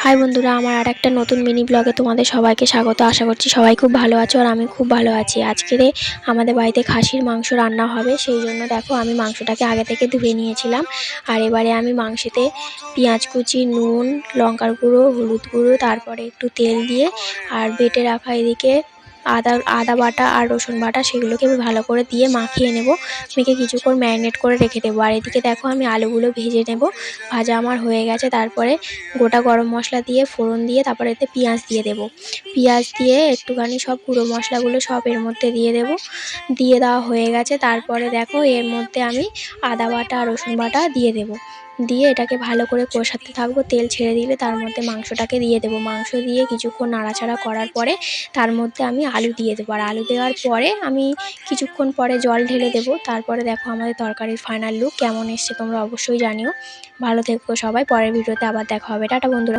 High বন্ধুরা, আমার আরেকটা নতুন মিনি ব্লগে তোমাদের সবাইকে স্বাগত। আশা করছি সবাই খুব ভালো আছো আর আমি খুব ভালো আছি। আজকের আমাদের বাড়িতে খাসির মাংস রান্না হবে, সেই জন্য দেখো আমি মাংসটাকে আগে থেকে ধুয়ে নিয়েছিলাম। আর এবারে আমি মাংসেতে পেঁয়াজ কুচি, নুন, লঙ্কার গুঁড়ো, হলুদ গুঁড়ো, তারপরে একটু তেল দিয়ে আর বেটে রাখা এদিকে আদা বাটা আর রসুন বাটা সেগুলোকে আমি ভালো করে দিয়ে মাখিয়ে নেব। মেখে কিছুক্ষণ ম্যারিনেট করে রেখে দেবো। আর এদিকে দেখো আমি আলুগুলো ভেজে নেব। ভাজা আমার হয়ে গেছে। তারপরে গোটা গরম মশলা দিয়ে ফোড়ন দিয়ে তারপরে এতে পেঁয়াজ দিয়ে দেবো। পেঁয়াজ দিয়ে একটুখানি সব গুঁড়ো মশলাগুলো সব এর মধ্যে দিয়ে দেবো। দিয়ে দেওয়া হয়ে গেছে। তারপরে দেখো এর মধ্যে আমি আদা বাটা আর রসুন বাটা দিয়ে দেবো। দিয়ে এটাকে ভালো করে কষাতে থাকবো। তেল ছেড়ে দিলে তার মধ্যে মাংসটাকে দিয়ে দেবো। মাংস দিয়ে কিছুক্ষণ নাড়াচাড়া করার পরে তার মধ্যে আমি আলু দিয়ে দেবো। আর আলু দেওয়ার পরে আমি কিছুক্ষণ পরে জল ঢেলে দেবো। তারপরে দেখো আমাদের তরকারির ফাইনাল লুক কেমন এসছে তোমরা অবশ্যই জানিও। ভালো থেকো সবাই, পরের ভিডিওতে আবার দেখা হবে। টাটা বন্ধুরা।